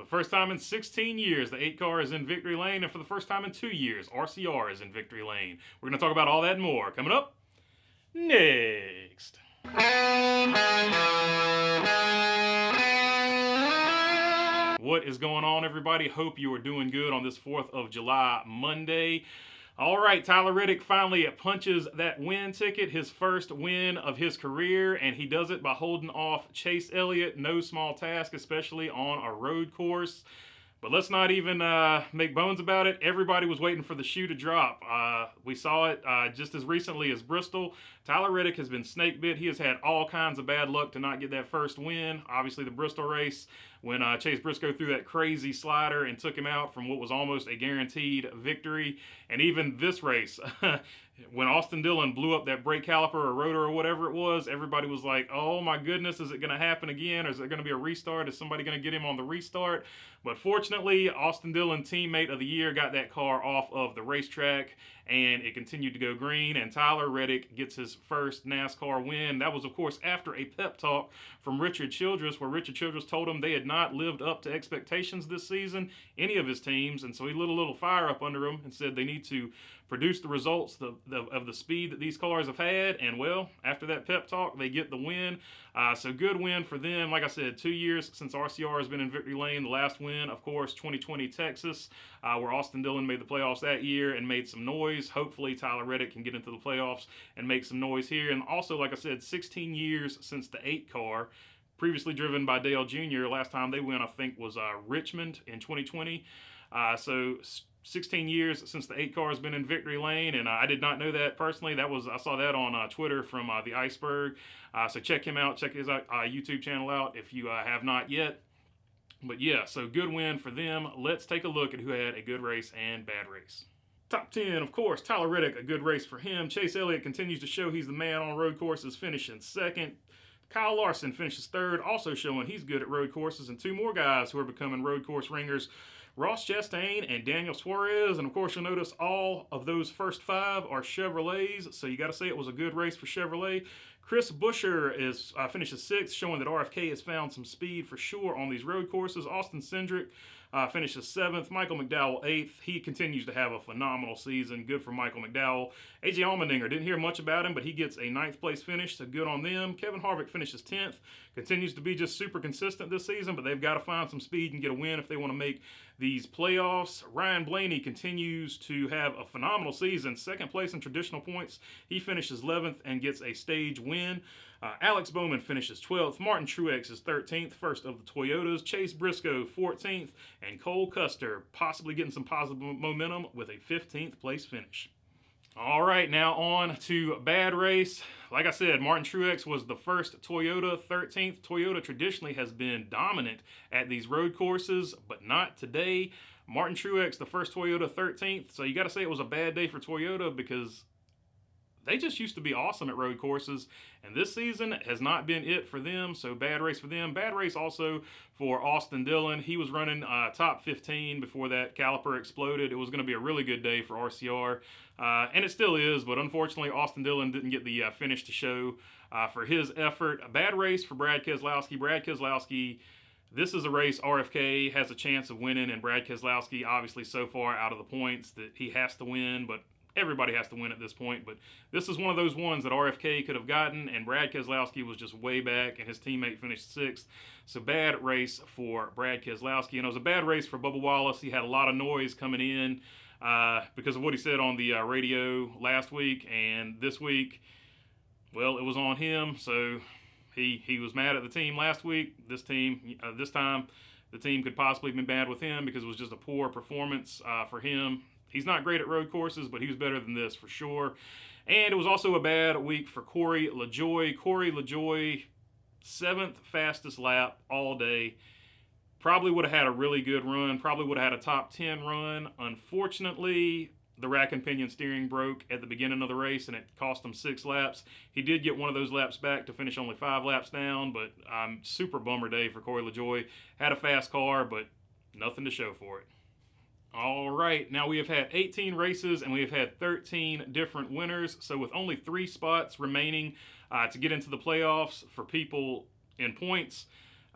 the first time in 16 years, the 8 car is in victory lane, and for the first time in 2 years, RCR is in victory lane. We're going to talk about all that and more coming up next. What is going on, everybody? Hope you are doing good on this 4th of July Monday. All right, Tyler Reddick finally punches that win ticket, his first win of his career, and he does it by holding off Chase Elliott. No small task, especially on a road course. But let's not even make bones about it. Everybody was waiting for the shoe to drop. We saw it just as recently as Bristol. Tyler Reddick has been snake bit. He has had all kinds of bad luck to not get that first win. Obviously, the Bristol race, when Chase Briscoe threw that crazy slider and took him out from what was almost a guaranteed victory. And even this race, when Austin Dillon blew up that brake caliper or rotor or whatever it was, everybody was like, oh my goodness, is it going to happen again? Or is it going to be a restart? Is somebody going to get him on the restart? But fortunately, Austin Dillon, teammate of the year, got that car off of the racetrack, and it continued to go green, and Tyler Reddick gets his first NASCAR win. That was, of course, after a pep talk from Richard Childress, where Richard Childress told him they had not lived up to expectations this season, any of his teams, and so he lit a little fire up under him and said they need to produce the results of the speed that these cars have had, and well, after that pep talk, they get the win. So good win for them. Like I said, 2 years since RCR has been in victory lane. The last win, of course, 2020 Texas, where Austin Dillon made the playoffs that year and made some noise. Hopefully, Tyler Reddick can get into the playoffs and make some noise here. And also, like I said, 16 years since the 8 car, previously driven by Dale Jr. Last time they went, I think, was Richmond in 2020. So 16 years since the 8 car has been in victory lane, and I did not know that personally. I saw that on Twitter from the Iceberg. So check him out. Check his YouTube channel out if you have not yet. But yeah, so good win for them. Let's take a look at who had a good race and bad race. Top 10, of course, Tyler Reddick, a good race for him. Chase Elliott continues to show he's the man on road courses, finishing second. Kyle Larson finishes third, also showing he's good at road courses. And 2 more guys who are becoming road course ringers, Ross Chastain and Daniel Suarez. And of course, you'll notice all of those first 5 are Chevrolets, so you got to say it was a good race for Chevrolet. Chris Buescher finishes 6th, showing that RFK has found some speed for sure on these road courses. Austin Cindric finishes 7th. Michael McDowell 8th. He continues to have a phenomenal season. Good for Michael McDowell. AJ Allmendinger, didn't hear much about him, but he gets a 9th place finish, so good on them. Kevin Harvick finishes 10th. Continues to be just super consistent this season, but they've got to find some speed and get a win if they want to make these playoffs. Ryan Blaney continues to have a phenomenal season. 2nd place in traditional points. He finishes 11th and gets a stage win. Alex Bowman finishes 12th. Martin Truex is 13th, first of the Toyotas. Chase Briscoe 14th. And Cole Custer possibly getting some positive momentum with a 15th place finish. All right, now on to bad race. Like I said, Martin Truex was the first Toyota, 13th. Toyota traditionally has been dominant at these road courses, but not today. Martin Truex, the first Toyota, 13th. So you got to say it was a bad day for Toyota because they just used to be awesome at road courses, and this season has not been it for them, so bad race for them. Bad race also for Austin Dillon. He was running top 15 before that caliper exploded. It was going to be a really good day for RCR, and it still is, but unfortunately Austin Dillon didn't get the finish to show for his effort. A bad race for Brad Keselowski. Brad Keselowski, this is a race RFK has a chance of winning, and Brad Keselowski obviously so far out of the points that he has to win, but everybody has to win at this point, but this is one of those ones that RFK could have gotten, and Brad Keselowski was just way back, and his teammate finished 6th. So bad race for Brad Keselowski, and it was a bad race for Bubba Wallace. He had a lot of noise coming in because of what he said on the radio last week, and this week, well, it was on him. So he was mad at the team last week. This time, the team could possibly have been bad with him because it was just a poor performance for him. He's not great at road courses, but he was better than this for sure. And it was also a bad week for Corey LaJoie. Corey LaJoie, 7th fastest lap all day. Probably would have had a really good run. Probably would have had a top 10 run. Unfortunately, the rack and pinion steering broke at the beginning of the race, and it cost him 6 laps. He did get one of those laps back to finish only 5 laps down, but super bummer day for Corey LaJoie. Had a fast car, but nothing to show for it. All right, now we have had 18 races and we have had 13 different winners. So with only 3 spots remaining to get into the playoffs for people in points,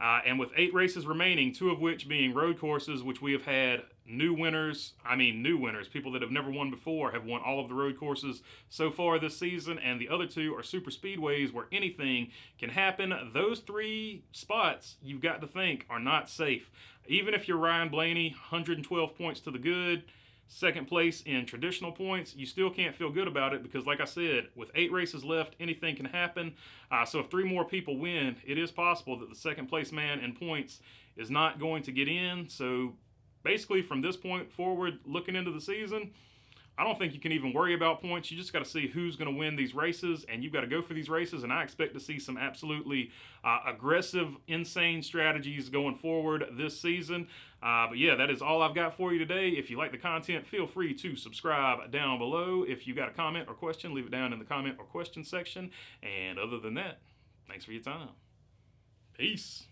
And with 8 races remaining, 2 of which being road courses, which we have had new winners. People that have never won before have won all of the road courses so far this season, and the other 2 are super speedways where anything can happen. Those 3 spots, you've got to think, are not safe. Even if you're Ryan Blaney, 112 points to the good, second place in traditional points, you still can't feel good about it because, like I said, with 8 races left, anything can happen. So if 3 more people win, it is possible that the second place man in points is not going to get in. So basically, from this point forward, looking into the season, I don't think you can even worry about points. You just got to see who's going to win these races, and you've got to go for these races. And I expect to see some absolutely aggressive, insane strategies going forward this season. But yeah, that is all I've got for you today. If you like the content, feel free to subscribe down below. If you got a comment or question, leave it down in the comment or question section. And other than that, thanks for your time. Peace.